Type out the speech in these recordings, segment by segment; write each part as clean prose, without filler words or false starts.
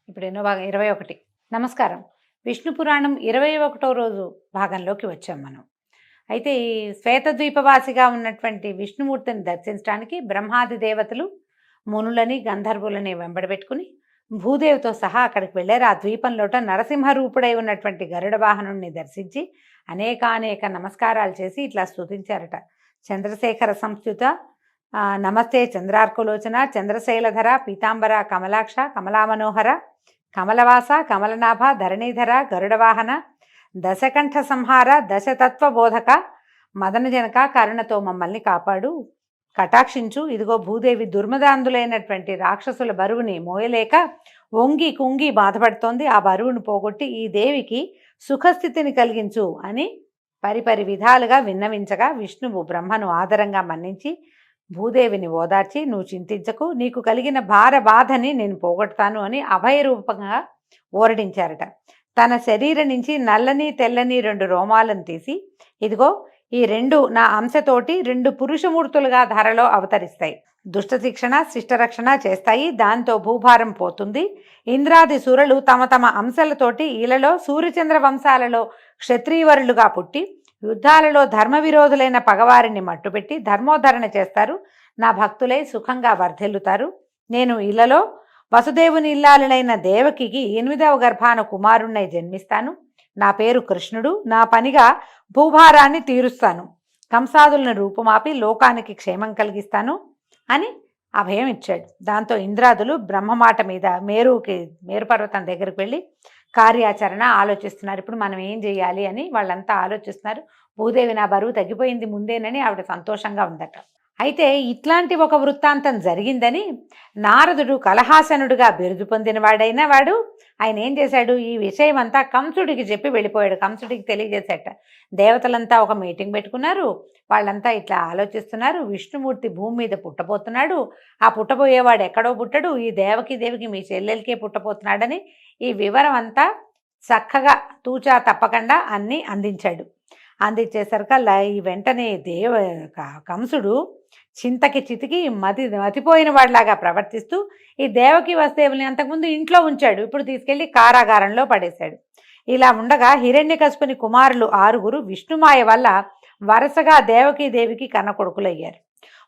ఇప్పుడు ఎన్నో భాగం 21. నమస్కారం. విష్ణు పురాణం 21వ రోజు భాగంలోకి వచ్చాం మనం. అయితే ఈ శ్వేతద్వీపవాసిగా ఉన్నటువంటి విష్ణుమూర్తిని దర్శించడానికి బ్రహ్మాది దేవతలు మునులని గంధర్వులని వెంబడబెట్టుకుని భూదేవితో సహా అక్కడికి వెళ్ళారు. ఆ ద్వీపంలోట నరసింహరూపుడై ఉన్నటువంటి గరుడ వాహనుణ్ణి దర్శించి అనేకానేక నమస్కారాలు చేసి ఇట్లా స్తుతించారట. చంద్రశేఖర సంస్థుత నమస్తే చంద్రార్కులోచన చంద్రశైలధర పీతాంబర కమలాక్ష కమలామనోహర కమలవాస కమలనాభ ధరణీధర గరుడవాహన దశకంఠ సంహార దశతత్వబోధక మదనజనక కరుణతో మమ్మల్ని కాపాడు, కటాక్షించు. ఇదిగో భూదేవి దుర్మదాంధులైనటువంటి రాక్షసుల బరువుని మోయలేక వంగి కుంగి బాధపడుతోంది. ఆ బరువును పోగొట్టి ఈ దేవికి సుఖస్థితిని కలిగించు అని పరిపరి విధాలుగా విన్నవించగా విష్ణువు బ్రహ్మను ఆదరంగా మన్నించి భూదేవిని ఓదార్చి, నువ్వు చింతించకు, నీకు కలిగిన బాధని నేను పోగొడతాను అని అభయరూపంగా ఓరడించారట. తన శరీరం నుంచి నల్లని తెల్లని 2 రోమాలను తీసి, ఇదిగో ఈ 2 నా అంశతోటి 2 పురుషమూర్తులుగా ధరలో అవతరిస్తాయి. దుష్ట శిక్షణ శిష్టరక్షణ చేస్తాయి. దాంతో భూభారం పోతుంది. ఇంద్రాది సురలు తమ తమ అంశాలతోటి ఇళ్లలో సూర్యచంద్ర వంశాలలో క్షత్రియవరులుగా పుట్టి యుద్ధాలలో ధర్మ విరోధులైన పగవారిని మట్టుపెట్టి ధర్మోద్ధరణ చేస్తారు. నా భక్తులై సుఖంగా వర్ధిల్లుతారు. నేను ఇళ్లలో వసుదేవుని ఇల్లాలైన దేవకికి 8వ గర్భాన కుమారుణ్ణై జన్మిస్తాను. నా పేరు కృష్ణుడు. నా పనిగా భూభారాన్ని తీరుస్తాను. కంసాదులను రూపుమాపి లోకానికి క్షేమం కలిగిస్తాను అని అభయం ఇచ్చాడు. దాంతో ఇంద్రాదులు బ్రహ్మమాట మీద మేరు పర్వతం దగ్గరికి వెళ్ళి కార్యాచరణ ఆలోచిస్తున్నారు. ఇప్పుడు మనం ఏం చేయాలి అని వాళ్ళంతా ఆలోచిస్తున్నారు. భూదేవి నా బరువు తగ్గిపోయింది ముందేనని ఆవిడ సంతోషంగా ఉందట. అయితే ఇట్లాంటి ఒక వృత్తాంతం జరిగిందని నారదుడు కలహాసనుడుగా బిరుదు పొందిన వాడైన వాడు ఆయన ఏం చేశాడు, ఈ విషయం అంతా కంసుడికి చెప్పి వెళ్ళిపోయాడు. కంసుడికి తెలియజేశాట. దేవతలంతా ఒక మీటింగ్ పెట్టుకున్నారు. వాళ్ళంతా ఇట్లా ఆలోచిస్తున్నారు. విష్ణుమూర్తి భూమి మీద పుట్టబోతున్నాడు. ఆ పుట్టబోయేవాడు ఎక్కడో పుట్టడు, ఈ దేవికి మీ చెల్లెలకే పుట్టబోతున్నాడని ఈ వివరం అంతా చక్కగా తూచా తప్పకుండా అన్నీ అందించాడు. అందించేసరికల్లా ఈ వెంటనే కంసుడు చింతకి చితికి మతిపోయిన వాడిలాగా ప్రవర్తిస్తూ ఈ దేవకి వసుదేవుల్ని అంతకుముందు ఇంట్లో ఉంచాడు. ఇప్పుడు తీసుకెళ్లి కారాగారంలో పడేశాడు. ఇలా ఉండగా హిరణ్యకశిపుని కుమారులు 6 విష్ణుమాయ వల్ల వరుసగా దేవికి కన్న కొడుకులయ్యారు.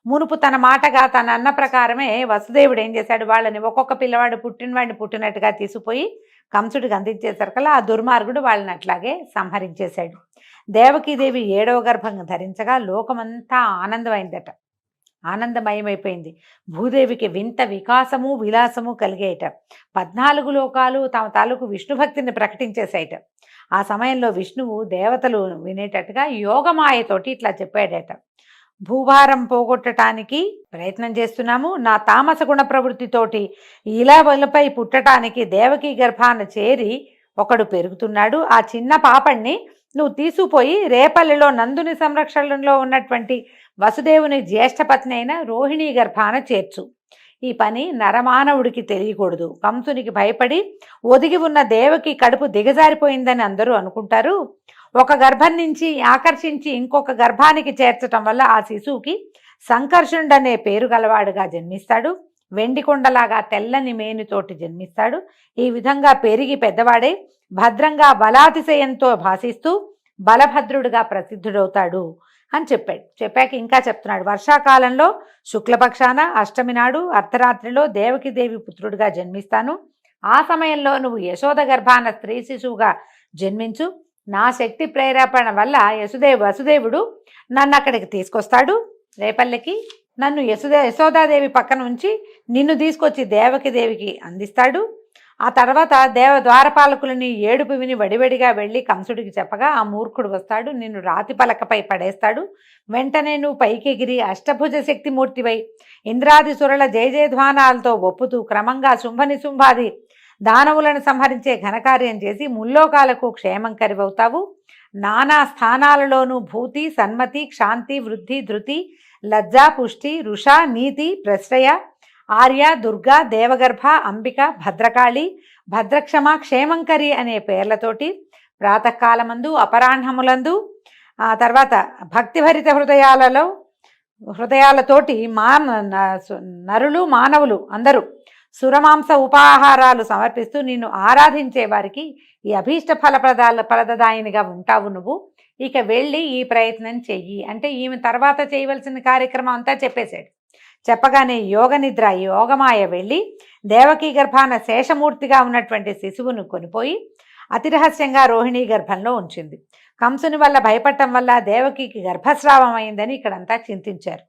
మునుపు తన మాటగా తన అన్న ప్రకారమే వసుదేవుడు ఏం చేశాడు, వాళ్ళని ఒక్కొక్క పిల్లవాడు పుట్టినవాడిని పుట్టినట్టుగా తీసుకుపోయి కంసుడికి అందించేసరికల్లా ఆ దుర్మార్గుడు వాళ్ళని అట్లాగే సంహరించేశాడు. దేవకీదేవి 7వ గర్భం ధరించగా లోకమంతా ఆనందమయమైపోయింది. భూదేవికి వింత వికాసము విలాసము కలిగేయట. 14 లోకాలు తమ తాలూకు విష్ణుభక్తిని ప్రకటించేసాయట. ఆ సమయంలో విష్ణువు దేవతలు వినేటట్టుగా యోగమాయతోటి ఇట్లా చెప్పాడట. భూభారం పోగొట్టడానికి ప్రయత్నం చేస్తున్నాము. నా తామస గుణ ప్రవృత్తితోటి ఇలపై పుట్టడానికి దేవకీ గర్భాన చేరి ఒకడు పెరుగుతున్నాడు. ఆ చిన్న పాపణ్ణి నువ్వు తీసుకుపోయి రేపల్లిలో నందుని సంరక్షణలో ఉన్నటువంటి వసుదేవుని జ్యేష్ఠపత్ని అయిన రోహిణీ గర్భాన చేర్చు. ఈ పని నరమానవుడికి తెలియకూడదు. కంసునికి భయపడి ఒదిగి ఉన్న దేవకి కడుపు దిగజారిపోయిందని అందరూ అనుకుంటారు. ఒక గర్భం నుంచి ఆకర్షించి ఇంకొక గర్భానికి చేర్చటం వల్ల ఆ శిశువుకి సంకర్షణుడనే పేరు గలవాడుగా జన్మిస్తాడు. వెండి కొండలాగా తెల్లని మేనుతోటి జన్మిస్తాడు. ఈ విధంగా పెరిగి పెద్దవాడై భద్రంగా బలాతిశయంతో భాసిస్తూ బలభద్రుడిగా ప్రసిద్ధుడవుతాడు అని చెప్పాడు. చెప్పాక ఇంకా చెప్తున్నాడు, వర్షాకాలంలో శుక్లపక్షాన అష్టమి నాడు అర్ధరాత్రిలో దేవి పుత్రుడిగా జన్మిస్తాను. ఆ సమయంలో నువ్వు యశోద గర్భాన స్త్రీ శిశువుగా జన్మించు. నా శక్తి ప్రేరేపణ వల్ల వసుదేవుడు నన్ను అక్కడికి తీసుకొస్తాడు. రేపల్లెకి నన్ను యశోదాదేవి పక్కన ఉంచి నిన్ను తీసుకొచ్చి దేవికి అందిస్తాడు. ఆ తర్వాత ద్వారపాలకులని ఏడుపు విని వడివడిగా వెళ్ళి కంసుడికి చెప్పగా ఆ మూర్ఖుడు వస్తాడు, నిన్ను రాతి పలకపై పడేస్తాడు. వెంటనే నువ్వు పైకెగిరి అష్టభుజ శక్తిమూర్తివై ఇంద్రాది సురల జయజయధ్వానాలతో ఒప్పుతూ క్రమంగా శుంభాది దానవులను సంహరించే ఘనకార్యం చేసి ముల్లోకాలకు క్షేమం కరివవుతావు. నానా స్థానాలలోనూ భూతి సన్మతి క్షాంతి వృద్ధి ధృతి లజ్జా పుష్టి రుష నీతి ప్రశ్రయ ఆర్య దుర్గా దేవగర్భ అంబిక భద్రకాళి భద్రక్షమ క్షేమంకరి అనే పేర్లతోటి ప్రాతకాలమందు అపరాహ్నములందు తర్వాత భక్తిభరిత హృదయాలతోటి నరులు మానవులు అందరూ సురమాంస ఉపాహారాలు సమర్పిస్తూ నిన్ను ఆరాధించే వారికి ఈ అభీష్ట ఫలదాయినిగా ఉంటావు నువ్వు. ఇక వెళ్ళి ఈ ప్రయత్నం చెయ్యి అంటే ఈమె తర్వాత చేయవలసిన కార్యక్రమం అంతా చెప్పేశాడు. చెప్పగానే యోగ నిద్ర యోగమాయ వెళ్ళి దేవకీ గర్భాన శేషమూర్తిగా ఉన్నటువంటి శిశువును కొనిపోయి అతి రహస్యంగా రోహిణీ గర్భంలో ఉంచింది. కంసుని వల్ల భయపడటం వల్ల దేవకికి గర్భస్రావం అయిందని ఇక్కడంతా చింతించారు.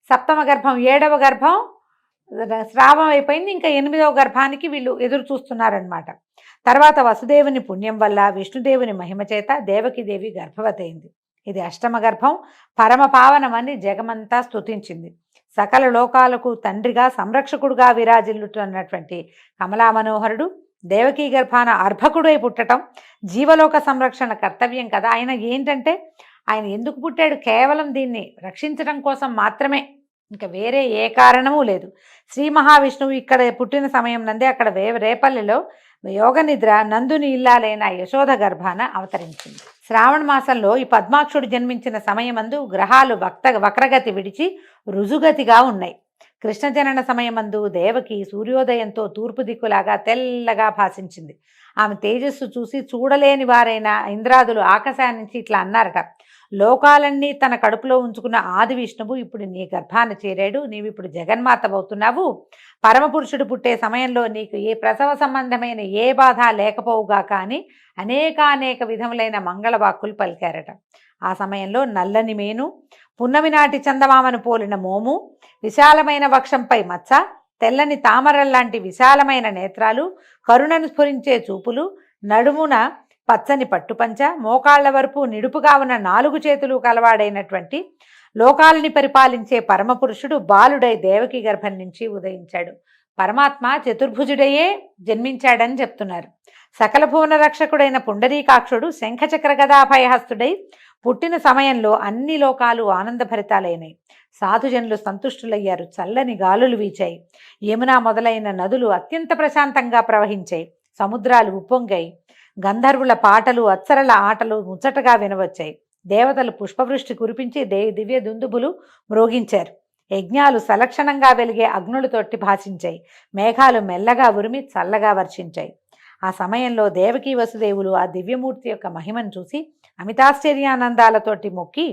సప్తమ గర్భం 7వ గర్భం స్రావం అయిపోయింది. ఇంకా 8వ గర్భానికి వీళ్ళు ఎదురు చూస్తున్నారనమాట. తర్వాత వసుదేవుని పుణ్యం వల్ల విష్ణుదేవుని మహిమ చేత దేవకీదేవి గర్భవతి అయింది. ఇది అష్టమ గర్భం. పరమ పావనమని జగమంతా స్తుతించింది. సకల లోకాలకు తండ్రిగా సంరక్షకుడుగా విరాజిల్లుతున్నటువంటి కమలా మనోహరుడు దేవకీ గర్భాన అర్భకుడై పుట్టడం జీవలోక సంరక్షణ కర్తవ్యం కదా. ఆయన ఏంటంటే ఆయన ఎందుకు పుట్టాడు? కేవలం దీన్ని రక్షించడం కోసం మాత్రమే, ఇంకా వేరే ఏ కారణమూ లేదు. శ్రీ మహావిష్ణువు ఇక్కడ పుట్టిన సమయం నందే అక్కడ రేపల్లెలో యోగ నిద్ర నందుని ఇల్లాలైన యశోద గర్భాన అవతరించింది. శ్రావణ మాసంలో ఈ పద్మాక్షుడు జన్మించిన సమయమందు గ్రహాలు వక్రగతి విడిచి రుజుగతిగా ఉన్నాయి. కృష్ణ జనన సమయమందు దేవకి సూర్యోదయంతో తూర్పు దిక్కులాగా తెల్లగా భాషించింది. ఆమె తేజస్సు చూసి చూడలేని వారైన ఇంద్రాదులు ఆకాశాన్ని నుంచి ఇట్లా అన్నారట, లోకాలన్నీ తన కడుపులో ఉంచుకున్న ఆది విష్ణువు ఇప్పుడు నీ గర్భాన చేరాడు, నీవిప్పుడు జగన్మాతవవుతున్నావు. పరమపురుషుడు పుట్టే సమయంలో నీకు ఏ ప్రసవ సంబంధమైన ఏ బాధ లేకపోవుగా కానీ అనేక విధములైన మంగళవాక్కులు పలికారట. ఆ సమయంలో నల్లని మేను, పున్నమి నాటి చందమామను పోలిన మోము, విశాలమైన వక్షంపై మచ్చ, తెల్లని తామరల్లాంటి విశాలమైన నేత్రాలు, కరుణను స్ఫురించే చూపులు, నడుమున పచ్చని పట్టుపంచ, మోకాళ్ల వరపు నిడుపుగా ఉన్న 4 చేతులు కలవాడైనటువంటి లోకాలని పరిపాలించే పరమపురుషుడు బాలుడై దేవకి గర్భం నుంచి ఉదయించాడు. పరమాత్మ చతుర్భుజుడయే జన్మించాడని చెప్తున్నారు. సకల భువన రక్షకుడైన పుండరీకాక్షుడు శంఖచక్ర గదాభయహస్తుడై పుట్టిన సమయంలో అన్ని లోకాలు ఆనందభరితాలైనాయి. సాధుజనులు సంతుష్టులయ్యారు. చల్లని గాలులు వీచాయి. యమున మొదలైన నదులు అత్యంత ప్రశాంతంగా ప్రవహించాయి. సముద్రాలు ఉప్పొంగాయి. గంధర్వుల పాటలు అప్సరల ఆటలు ముచ్చటగా వినవచ్చాయి. దేవతలు పుష్పవృష్టి కురిపించి దివ్య దుందుబులు మ్రోగించారు. యజ్ఞాలు సలక్షణంగా వెలిగే అగ్నులతోటి భాషించాయి. మేఘాలు మెల్లగా ఉరిమి చల్లగా వర్షించాయి. ఆ సమయంలో దేవకీ వసుదేవులు ఆ దివ్యమూర్తి యొక్క మహిమను చూసి అమితాశ్చర్యానందాలతోటి మొక్కి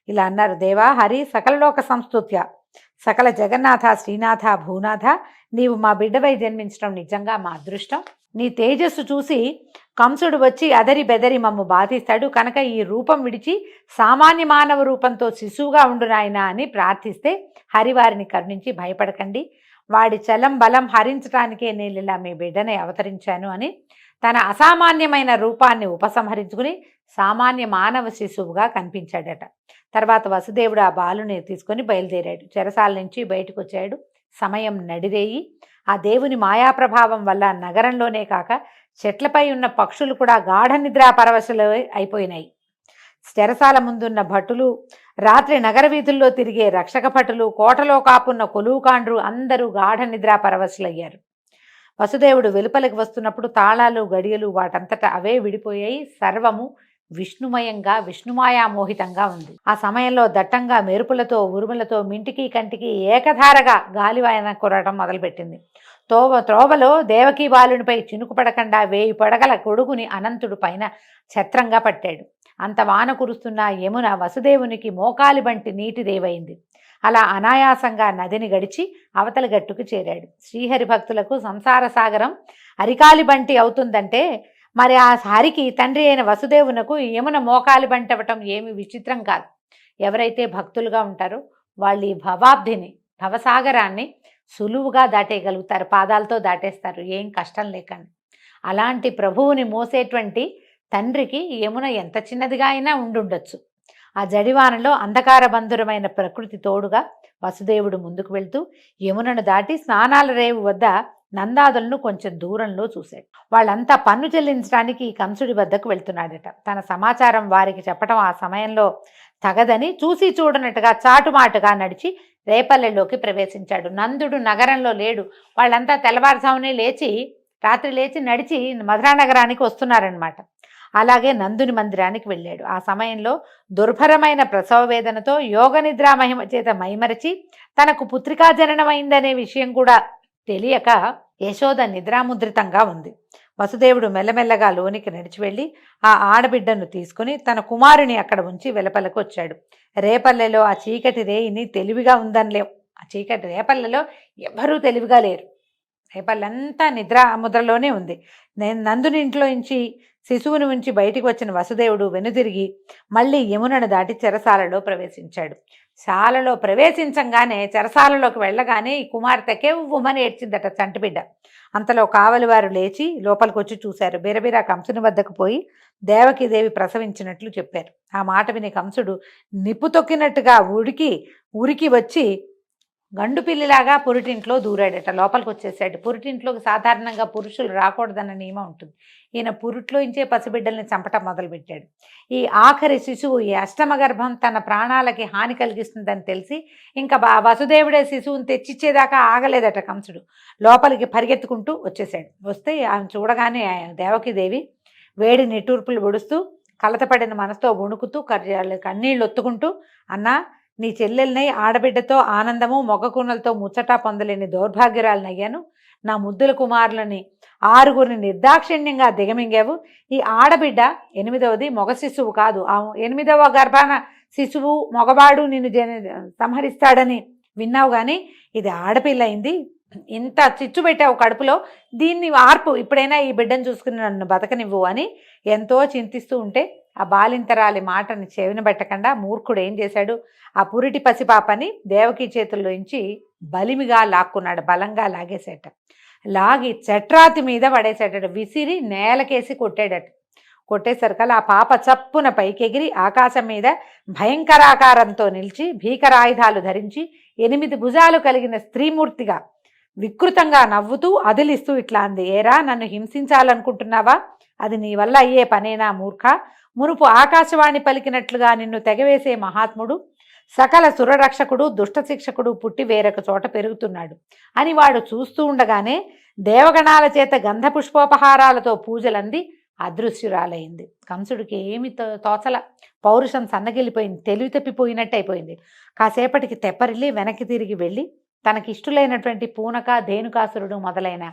ఇలా అన్నారు, దేవా హరి సకలలోక సంస్తుత్య, సకల జగన్నాథ శ్రీనాథ భూనాథ, నీవు మా బిడ్డవై జన్మించడం నిజంగా మా అదృష్టం. నీ తేజస్సు చూసి కంసుడు వచ్చి అదరి బెదరి మమ్ము బాధిస్తాడు కనుక ఈ రూపం విడిచి సామాన్య మానవ రూపంతో శిశువుగా ఉండు నాయనా అని ప్రార్థిస్తే హరివారిని కరుణించి భయపడకండి, వాడి చలం బలం హరించడానికే నేను ఇలా మీ బిడ్డనే అవతరించాను అని తన అసామాన్యమైన రూపాన్ని ఉపసంహరించుకుని సామాన్య మానవ శిశువుగా కనిపించాడట. తర్వాత వసుదేవుడు ఆ బాలుని తీసుకొని బయలుదేరాడు. చెరసాల నుంచి బయటకు వచ్చాడు. సమయం నడిరేయి. ఆ దేవుని మాయాప్రభావం వల్ల నగరంలోనే కాక చెట్లపై ఉన్న పక్షులు కూడా గాఢ నిద్రా పరవశులు అయిపోయినాయి. చెరసాల ముందున్న భటులు, రాత్రి నగర వీధుల్లో తిరిగే రక్షక భటులు, కోటలో కాపున్న కొలువుకాండ్రు అందరూ గాఢ నిద్రా పరవశులయ్యారు. వసుదేవుడు వెలుపలికి వస్తున్నప్పుడు తాళాలు గడియలు వాటంతటా అవే విడిపోయాయి. సర్వము విష్ణుమయంగా విష్ణుమాయామోహితంగా ఉంది. ఆ సమయంలో దట్టంగా మెరుపులతో ఉరుములతో మింటికి కంటికి ఏకధారగా గాలివాయన కురవడం మొదలుపెట్టింది. త్రోవలో దేవకీ బాలునిపై చినుకు పడకుండా 1000 పడగల గొడుగుని అనంతుడు పైన ఛత్రంగా పట్టాడు. అంత వాన కురుస్తున్న యమున వసుదేవునికి మోకాలి బంటి నీటి దేవైంది. అలా అనాయాసంగా నదిని గడిచి అవతలి గట్టుకు చేరాడు. శ్రీహరి భక్తులకు సంసార సాగరం అరికాలి బంటి అవుతుందంటే మరి ఆ హరికి తండ్రి అయిన వసుదేవునకు యమున మోకాలి బంటి అవ్వటం ఏమి విచిత్రం కాదు. ఎవరైతే భక్తులుగా ఉంటారో వాళ్ళు ఈ భవసాగరాన్ని సులువుగా దాటేయగలుగుతారు. పాదాలతో దాటేస్తారు, ఏం కష్టం లేకండి. అలాంటి ప్రభువుని మోసేటువంటి తండ్రికి యమున ఎంత చిన్నదిగా అయినా ఉండుండొచ్చు. ఆ జడివానలో అంధకార బంధురమైన ప్రకృతి తోడుగా వసుదేవుడు ముందుకు వెళ్తూ యమునను దాటి స్నానాల రేవు వద్ద నందాదులను కొంచెం దూరంలో చూశాడు. వాళ్ళంతా పన్ను చెల్లించడానికి కంసుడి వద్దకు వెళ్తున్నాడట. తన సమాచారం వారికి చెప్పడం ఆ సమయంలో తగదని చూసి చూడనట్టుగా చాటుమాటుగా నడిచి రేపల్లెలోకి ప్రవేశించాడు. నందుడు నగరంలో లేడు. వాళ్ళంతా తెల్లవారుజామునే రాత్రి లేచి నడిచి మధురా నగరానికి వస్తున్నారనమాట. అలాగే నందుని మందిరానికి వెళ్ళాడు. ఆ సమయంలో దుర్భరమైన ప్రసవ వేదనతో యోగ నిద్రా మహిమ చేత మైమరచి తనకు పుత్రికా జననమైందనే విషయం కూడా తెలియక యశోద నిద్రాముద్రితంగా ఉంది. వసుదేవుడు మెల్లమెల్లగా లోనికి నడిచి వెళ్ళి ఆ ఆడబిడ్డను తీసుకుని తన కుమారుని అక్కడ ఉంచి వెలపలకు వచ్చాడు. రేపల్లెలో ఆ చీకటి రేయిని తెలివిగా ఉందనిలేం. ఆ చీకటి రేపల్లెలో ఎవ్వరూ తెలివిగా లేరు. రేపల్లంతా నిద్రాముద్రలోనే ఉంది. నేను నందుని ఇంట్లో నుంచి శిశువుని ఉంచి బయటికి వచ్చిన వసుదేవుడు వెనుదిరిగి మళ్ళీ యమునను దాటి చెరసాలలో ప్రవేశించాడు. శాలలో ప్రవేశించంగానే చెరసాలలోకి వెళ్ళగానే ఈ కుమార్తెకే ఉమ్మని ఏడ్చిందట చంటిబిడ్డ. అంతలో కావలివారు లేచి లోపలికి వచ్చి చూశారు. బిరబిరా కంసుని వద్దకు పోయి దేవకీదేవి ప్రసవించినట్లు చెప్పారు. ఆ మాట విని కంసుడు నిప్పు తొక్కినట్టుగా ఉరికి వచ్చి గండు పిల్లిలాగా పురిటింట్లో దూరాడట. లోపలికి వచ్చేసాడు. పురిటింట్లోకి సాధారణంగా పురుషులు రాకూడదన్న నియమం ఉంటుంది. ఈయన పురిట్లోంచే పసిబిడ్డల్ని చంపటం మొదలుపెట్టాడు. ఈ ఆఖరి శిశువు, ఈ అష్టమ గర్భం తన ప్రాణాలకి హాని కలిగిస్తుందని తెలిసి ఇంకా వసుదేవుడే శిశువుని తెచ్చిచ్చేదాకా ఆగలేదట కంసుడు. లోపలికి పరిగెత్తుకుంటూ వచ్చేసాడు. వస్తే ఆమె చూడగానే దేవకీదేవి వేడి నిట్టూర్పులు పొడుస్తూ కలతపడిన మనసుతో వణుకుతూ కన్నీళ్ళు ఒత్తుకుంటూ, అన్నా, నీ చెల్లెల్ని ఆడబిడ్డతో ఆనందము మొగకూనలతో ముచ్చటా పొందలేని దౌర్భాగ్యురాలనయ్యాను. నా ముద్దుల కుమారులని 6 నిర్దాక్షిణ్యంగా దిగమింగావు. ఈ ఆడబిడ్డ 8వది మగ శిశువు కాదు. ఆ 8వ గర్భాన శిశువు మగవాడు నిన్ను సంహరిస్తాడని విన్నావు, కానీ ఇది ఆడపిల్ల అయింది. ఇంత చిచ్చు పెట్టావు కడుపులో, దీన్ని ఆర్పు, ఇప్పుడైనా ఈ బిడ్డను చూసుకుని నన్ను బతకనివ్వు అని ఎంతో చింతిస్తూ ఉంటే ఆ బాలింతరాలి మాటని చెవిన పెట్టకుండా మూర్ఖుడు ఏం చేశాడు, ఆ పురిటి పసిపాపని దేవకి చేతుల్లోంచి బలిమిగా లాక్కున్నాడు. బలంగా లాగేసేట. లాగి చట్రాతి మీద పడేసేటట. విసిరి నేలకేసి కొట్టాడట. కొట్టేసరికల్లా ఆ పాప చప్పున పైకెగిరి ఆకాశం మీద భయంకరాకారంతో నిలిచి భీకరాయుధాలు ధరించి 8 భుజాలు కలిగిన స్త్రీమూర్తిగా వికృతంగా నవ్వుతూ అదిలిస్తూ ఇట్లా అంది, ఏరా, నన్ను హింసించాలనుకుంటున్నావా? అది నీ వల్ల అయ్యే పనేనా మూర్ఖ? మునుపు ఆకాశవాణి పలికినట్లుగా నిన్ను తెగవేసే మహాత్ముడు, సకల సురరక్షకుడు, దుష్టశిక్షకుడు పుట్టి వేరొక చోట పెరుగుతున్నాడు అని వాడు చూస్తూ ఉండగానే దేవగణాల చేత గంధపుష్పోపహారాలతో పూజలంది అదృశ్యురాలైంది. కంసుడికి ఏమి తోచల. పౌరుషం సన్నగిలిపోయింది. తెలివి తప్పిపోయినట్టు అయిపోయింది. కాసేపటికి తెప్పరిల్లి వెనక్కి తిరిగి వెళ్ళి తనకిష్టులైనటువంటి పూనక, ధేనుకాసురుడు మొదలైన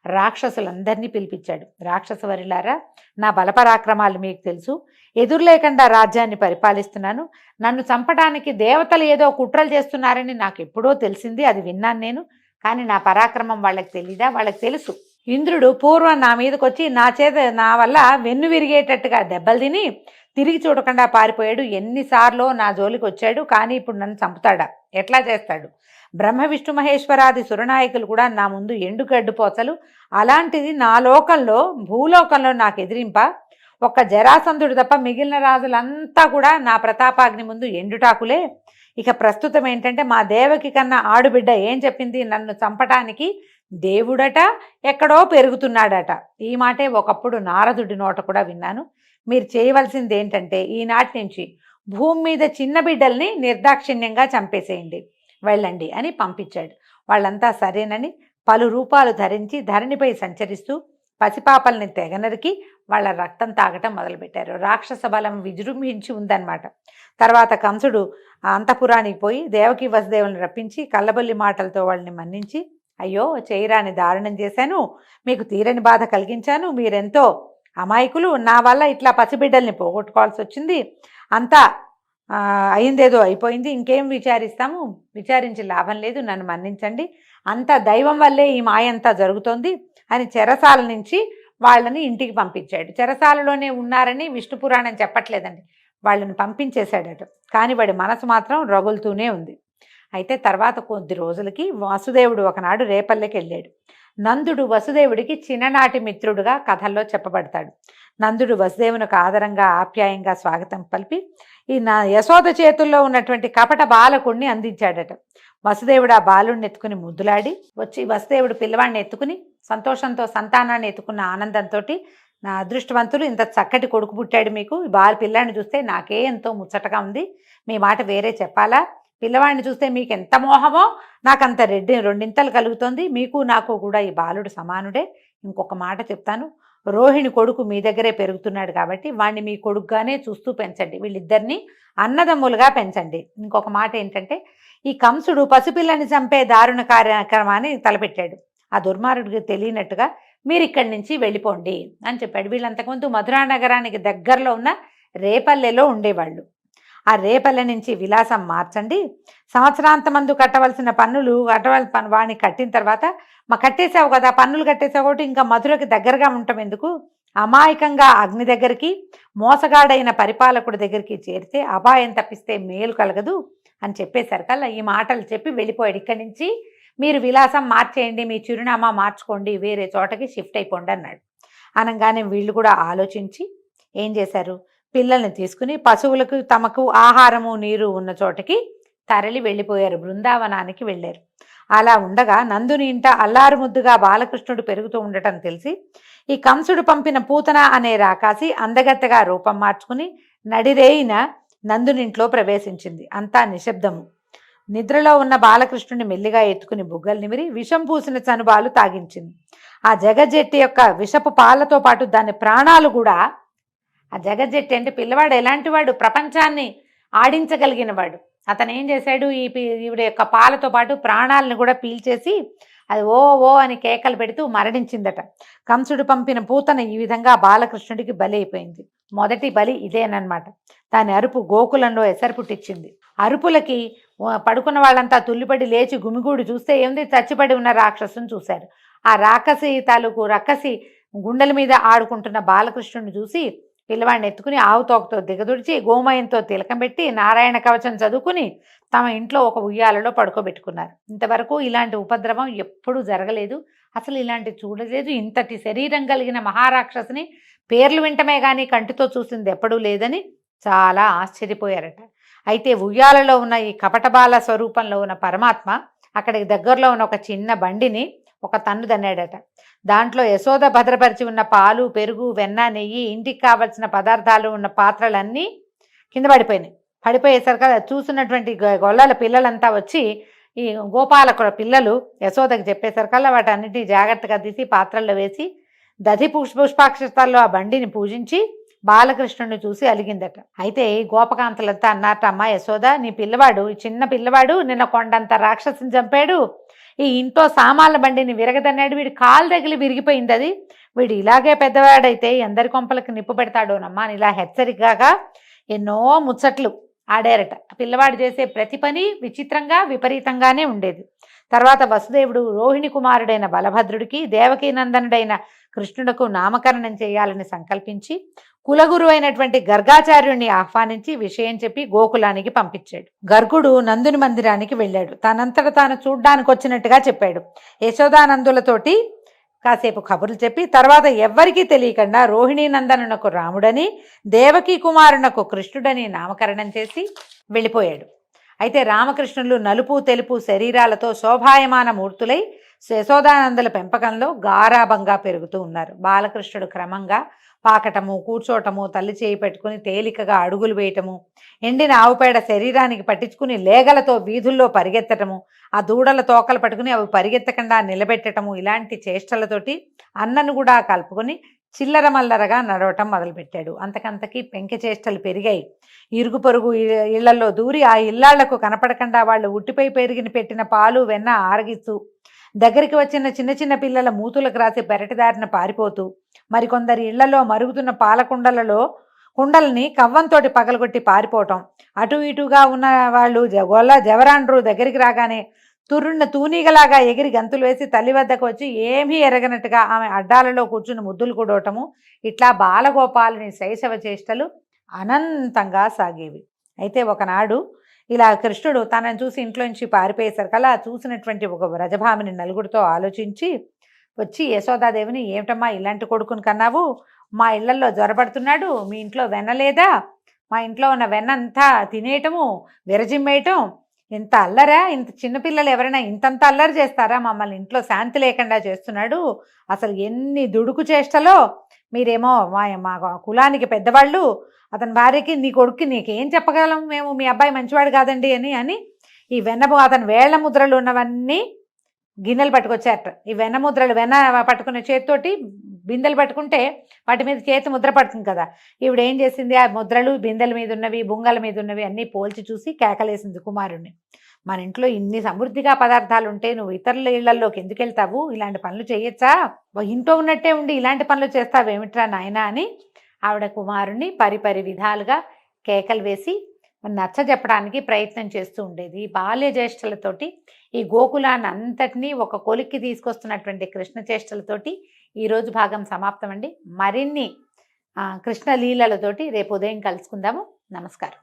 రాక్షసులందరినీ పిలిపించాడు. రాక్షసవరిలారా, నా బలపరాక్రమాలు మీకు తెలుసు. ఎదురులేకుండా రాజ్యాన్ని పరిపాలిస్తున్నాను. నన్ను చంపడానికి దేవతలు ఏదో కుట్రలు చేస్తున్నారని నాకు ఎప్పుడో తెలిసింది. అది విన్నాను నేను. కానీ నా పరాక్రమం వాళ్ళకి తెలీదా? వాళ్ళకి తెలుసు. ఇంద్రుడు పూర్వం నా మీదకి వచ్చి నా వల్ల వెన్ను విరిగేటట్టుగా దెబ్బలు తిని తిరిగి చూడకుండా పారిపోయాడు. ఎన్నిసార్లు నా జోలికి వచ్చాడు, కానీ ఇప్పుడు నన్ను చంపుతాడా? ఎట్లా చేస్తాడు? బ్రహ్మ విష్ణు మహేశ్వరాది సురనాయకులు కూడా నా ముందు ఎండుగడ్డుపోచలు. అలాంటిది నా లోకంలో, భూలోకంలో నాకు ఎదిరింప? ఒక్క జరాసంధుడు తప్ప మిగిలిన రాజులంతా కూడా నా ప్రతాపాగ్ని ముందు ఎండుటాకులే. ఇక ప్రస్తుతం ఏంటంటే, మా దేవకి కన్నా ఆడుబిడ్డ ఏం చెప్పింది? నన్ను చంపటానికి దేవుడట ఎక్కడో పెరుగుతున్నాడట. ఈ మాటే ఒకప్పుడు నారదుడి నోట కూడా విన్నాను. మీరు చేయవలసింది ఏంటంటే, ఈనాటి నుంచి భూమి మీద చిన్న బిడ్డల్ని నిర్దాక్షిణ్యంగా చంపేసేయండి, వెళ్ళండి అని పంపించాడు. వాళ్ళంతా సరేనని పలు రూపాలు ధరించి ధరణిపై సంచరిస్తూ పసిపాపల్ని తెగనరికి వాళ్ళ రక్తం తాగటం మొదలుపెట్టారు. రాక్షస బలం విజృంభించి ఉందన్నమాట. తర్వాత కంసుడు అంతఃపురానికి పోయి దేవకి వసుదేవులను రప్పించి కళ్ళబొల్లి మాటలతో వాళ్ళని మన్నించి, అయ్యో, చేయరాని దారుణం చేశాను, మీకు తీరని బాధ కలిగించాను, మీరెంతో అమాయకులు, నా వల్ల ఇట్లా పసిబిడ్డల్ని పోగొట్టుకోవాల్సి వచ్చింది, అంతా అయిందేదో అయిపోయింది, ఇంకేం విచారిస్తాము, విచారించి లాభం లేదు, నన్ను మన్నించండి, అంతా దైవం వల్లే ఈ మాయంతా జరుగుతోంది అని చెరసాల నుంచి వాళ్ళని ఇంటికి పంపించాడు. చెరసాలలోనే ఉన్నారని విష్ణు పురాణం చెప్పట్లేదండి, వాళ్ళని పంపించేశాడట. కానీ వాడి మనసు మాత్రం రగులుతూనే ఉంది. అయితే తర్వాత కొద్ది రోజులకి వసుదేవుడు ఒకనాడు రేపల్లెకి వెళ్ళాడు. నందుడు వసుదేవుడికి చిన్ననాటి మిత్రుడుగా కథల్లో చెప్పబడతాడు. నందుడు వసుదేవునికి ఆదరంగా ఆప్యాయంగా స్వాగతం పలిపి ఈ యశోద చేతుల్లో ఉన్నటువంటి కపట బాలకుడిని అందించాడట. వసుదేవుడు ఆ బాలుడిని ఎత్తుకుని ముద్దులాడి వచ్చి, వసుదేవుడు పిల్లవాడిని ఎత్తుకుని సంతోషంతో సంతానాన్ని ఎత్తుకున్న ఆనందంతో, నా అదృష్టవంతులు, ఇంత చక్కటి కొడుకు పుట్టాడు మీకు, ఈ పిల్లాడిని చూస్తే నాకే ఎంతో ముచ్చటగా ఉంది, మీ మాట వేరే చెప్పాలా? పిల్లవాడిని చూస్తే మీకు ఎంత మోహమో నాకంత రెండింతలు కలుగుతోంది. మీకు నాకు కూడా ఈ బాలుడు సమానుడే. ఇంకొక మాట చెప్తాను, రోహిణి కొడుకు మీ దగ్గరే పెరుగుతున్నాడు కాబట్టి వాడిని మీ కొడుకుగానే చూస్తూ పెంచండి, వీళ్ళిద్దరినీ అన్నదమ్ములుగా పెంచండి. ఇంకొక మాట ఏంటంటే, ఈ కంసుడు పసిపిల్లని చంపే దారుణ కార్యక్రమాన్ని తలపెట్టాడు. ఆ దుర్మార్గుడికి తెలియనట్టుగా మీరు ఇక్కడి నుంచి వెళ్ళిపోండి అని చెప్పాడు. వీళ్ళంతకుముందు మధురా నగరానికి దగ్గరలో ఉన్న రేపల్లెలో ఉండేవాళ్ళు. ఆ రేపల్లె నుంచి విలాసం మార్చండి, సంవత్సరాంతమందు కట్టవలసిన పన్నులు వాడిని కట్టిన తర్వాత కట్టేసావు కదా, పన్నులు కట్టేసావు కాబట్టి ఇంకా మధురకి దగ్గరగా ఉండటం ఎందుకు, అమాయకంగా అగ్ని దగ్గరికి, మోసగాడైన పరిపాలకుడి దగ్గరికి చేరితే అపాయం తప్పిస్తే మేలు కలగదు అని చెప్పేశారు కల్లా ఈ మాటలు చెప్పి వెళ్ళిపోయాడు. ఇక్కడి నుంచి మీరు విలాసం మార్చేయండి, మీ చిరునామా మార్చుకోండి, వేరే చోటకి షిఫ్ట్ అయిపోండి అన్నాడు. అనగానే వీళ్ళు కూడా ఆలోచించి ఏం చేశారు, పిల్లల్ని తీసుకుని పశువులకు తమకు ఆహారము నీరు ఉన్న చోటకి తరలి వెళ్ళిపోయారు, బృందావనానికి వెళ్ళారు. అలా ఉండగా నందుని ఇంట అల్లారు ముద్దుగా బాలకృష్ణుడు పెరుగుతూ ఉండటం తెలిసి ఈ కంసుడు పంపిన పూతన అనే రాకాసి అందగత్తగా రూపం మార్చుకుని నడిరేయిన నందునింట్లో ప్రవేశించింది. అంతా నిశ్శబ్దము. నిద్రలో ఉన్న బాలకృష్ణుని మెల్లిగా ఎత్తుకుని బుగ్గలు నిమిరి విషం పూసిన చనుబాలు తాగించింది. ఆ జగజ్జెట్టి యొక్క విషపు పాలతో పాటు దాని ప్రాణాలు కూడా, ఆ జగజ్జెట్టి అంటే పిల్లవాడు ఎలాంటి వాడు, ప్రపంచాన్ని ఆడించగలిగిన వాడు. అతను ఏం చేశాడు, ఈవిడ యొక్క పాలతో పాటు ప్రాణాలను కూడా పీల్చేసి అది ఓ ఓ అని కేకలు పెడుతూ మరణించిందట. కంసుడు పంపిన పూతన ఈ విధంగా బాలకృష్ణుడికి బలి అయిపోయింది. మొదటి బలి ఇదేనమాట. దాని అరుపు గోకులంలో ఎసరు పుట్టించింది. అరుపులకి పడుకున్న వాళ్ళంతా తుల్లిపడి లేచి గుమిగూడు చూస్తే ఏముంది, చచ్చిపడి ఉన్న రాక్షసుని చూశారు. ఆ రాక్షసి తాలూకు రక్కసి గుండెల మీద ఆడుకుంటున్న బాలకృష్ణుడిని చూసి పిల్లవాడిని ఎత్తుకుని ఆవు తోకతో దిగదుడిచి గోమయంతో తిలకం పెట్టి నారాయణ కవచం చదువుకుని తమ ఇంట్లో ఒక ఉయ్యాలలో పడుకోబెట్టుకున్నారు. ఇంతవరకు ఇలాంటి ఉపద్రవం ఎప్పుడూ జరగలేదు, అసలు ఇలాంటి చూడలేదు. ఇంతటి శరీరం కలిగిన మహారాక్షసుని పేర్లు వింటమే కానీ కంటితో చూసింది ఎప్పుడూ లేదని చాలా ఆశ్చర్యపోయారట. అయితే ఉయ్యాలలో ఉన్న ఈ కపటబాల స్వరూపంలో ఉన్న పరమాత్మ అక్కడికి దగ్గరలో ఉన్న ఒక చిన్న బండిని ఒక తన్ను దన్నాడట. దాంట్లో యశోద భద్రపరిచి ఉన్న పాలు, పెరుగు, వెన్న, నెయ్యి, ఇంటికి కావలసిన పదార్థాలు ఉన్న పాత్రలన్నీ కింద పడిపోయినాయి. పడిపోయేసరికి చూసినటువంటి గొల్లల పిల్లలంతా వచ్చి ఈ గోపాలకుల పిల్లలు యశోదకి చెప్పేసరికల్లా వాటన్నిటిని జాగ్రత్తగా తీసి పాత్రల్లో వేసి దధి పుష్పాక్షతాల్లో ఆ బండిని పూజించి బాలకృష్ణుడిని చూసి అలిగిందట. అయితే గోపకాంతలంతా అన్నారట, అమ్మ యశోద, నీ పిల్లవాడు, చిన్న పిల్లవాడు నిన్న కొండంత రాక్షసుని చంపాడు, ఈ ఇంట్లో సామాన్ల బండిని విరగదన్నాడు, వీడి కాలు తగిలి విరిగిపోయింది, అది వీడు ఇలాగే పెద్దవాడైతే ఎందరి కొంపలకి నిప్పు పెడతాడోనమ్మా అని ఇలా హెచ్చరికగా ఎన్నో ముచ్చట్లు ఆడారట. పిల్లవాడు చేసే ప్రతి పని విచిత్రంగా విపరీతంగానే ఉండేది. తర్వాత వసుదేవుడు రోహిణి కుమారుడైన బలభద్రుడికి, దేవకీ నందనుడైన కృష్ణుడకు నామకరణం చేయాలని సంకల్పించి కులగురు అయినటువంటి గర్గాచార్యుణ్ణి ఆహ్వానించి విషయం చెప్పి గోకులానికి పంపించాడు. గర్గుడు నందుని మందిరానికి వెళ్ళాడు. తనంతట తాను చూడ్డానికి వచ్చినట్టుగా చెప్పాడు. యశోదానందులతోటి కాసేపు కబుర్లు చెప్పి తర్వాత ఎవ్వరికీ తెలియకుండా రోహిణీ నందనునకు రాముడని, దేవకీ కుమారునకు కృష్ణుడని నామకరణం చేసి వెళ్ళిపోయాడు. అయితే రామకృష్ణులు నలుపు తెలుపు శరీరాలతో శోభాయమాన మూర్తులై యశోదానందుల పెంపకంలో గారాభంగా పెరుగుతూ ఉన్నారు. బాలకృష్ణుడు క్రమంగా పాకటము, కూర్చోటము, తల్లి చేయి పెట్టుకుని తేలికగా అడుగులు వేయటము, ఎండిన ఆవుపేడ శరీరానికి పట్టించుకుని లేగలతో వీధుల్లో పరిగెత్తటము, ఆ దూడల తోకలు పట్టుకుని అవి పరిగెత్తకుండా నిలబెట్టటము, ఇలాంటి చేష్టలతోటి అన్నను కూడా కలుపుకొని చిల్లర మల్లరగా నడవటం మొదలుపెట్టాడు. అంతకంతకీ పెంకె చేష్టలు పెరిగాయి. ఇరుగు పొరుగు ఇళ్లలో దూరి ఆ ఇళ్లాళ్లకు కనపడకుండా వాళ్ళు ఉట్టిపై పెట్టిన పాలు వెన్న ఆరగిస్తూ దగ్గరికి వచ్చిన చిన్న చిన్న పిల్లల మూతులకు రాసి పెరటిదారిన పారిపోతూ, మరికొందరి ఇళ్లలో మరుగుతున్న కుండల్ని కవ్వంతోటి పగలగొట్టి పారిపోవటం, అటు ఇటుగా ఉన్న వాళ్ళు జవరాండ్రు దగ్గరికి రాగానే తుర్రున్న తూనీగలాగా ఎగిరి గంతులు వేసి తల్లి వద్దకు వచ్చి ఏమీ ఎరగనట్టుగా ఆమె అడ్డాలలో కూర్చుని ముద్దులు కూడవటము, ఇట్లా బాలగోపాలుని శైశవ చేష్టలు అనంతంగా సాగేవి. అయితే ఒకనాడు ఇలా కృష్ణుడు తనను చూసి ఇంట్లోంచి పారిపోయేసరికల్లా చూసినటువంటి ఒక వ్రజభామిని నలుగురితో ఆలోచించి వచ్చి యశోదాదేవిని, ఏమిటమ్మా ఇలాంటి కొడుకుని కన్నావు, మా ఇళ్లలో జ్వరపడుతున్నాడు, మీ ఇంట్లో వెన్న లేదా, మా ఇంట్లో ఉన్న వెన్న అంతా తినేయటము విరజిమ్మేయటం, ఇంత అల్లరా, ఇంత చిన్నపిల్లలు ఎవరైనా ఇంతంత అల్లరి చేస్తారా, మమ్మల్ని ఇంట్లో శాంతి లేకుండా చేస్తున్నాడు, అసలు ఎన్ని దుడుకు చేష్టలో, మీరేమో మా కులానికి పెద్దవాళ్ళు, అతని భార్యకి నీ కొడుక్కి నీకేం చెప్పగలం మేము, మీ అబ్బాయి మంచివాడు కాదండి అని ఈ అతని వేళ్ల ముద్రలు ఉన్నవన్నీ గిన్నెలు పట్టుకొచ్చారట. ఈ వెన్న పట్టుకునే చేతితోటి బిందెలు పట్టుకుంటే వాటి మీద చేతి ముద్ర పడుతుంది కదా, ఈవిడ ఏం చేసింది, ఆ ముద్రలు బిందెల మీద ఉన్నవి బుంగల మీద ఉన్నవి అన్నీ పోల్చి చూసి కేకలేసింది కుమారుణ్ణి. మన ఇంట్లో ఇన్ని సమృద్ధిగా పదార్థాలు ఉంటే నువ్వు ఇతరుల ఇళ్లలోకి ఎందుకు వెళ్తావు, ఇలాంటి పనులు చేయొచ్చా, ఇంట్లో ఉన్నట్టే ఉండి ఇలాంటి పనులు చేస్తావేమిట్రా నాయనా అని ఆవిడ కుమారుణ్ణి పరిపరి విధాలుగా కేకలు వేసి నచ్చజెప్పడానికి ప్రయత్నం చేస్తూ ఉండేది. బాల్య జ్యేష్ఠలతోటి ఈ గోకులాన్ని అంతటినీ ఒక కొలిక్కి తీసుకొస్తున్నటువంటి కృష్ణ చేష్టలతోటి ఈరోజు భాగం సమాప్తం అండి. మరిన్ని కృష్ణ లీలలతోటి రేపు ఉదయం కలుసుకుందాము. నమస్కారం.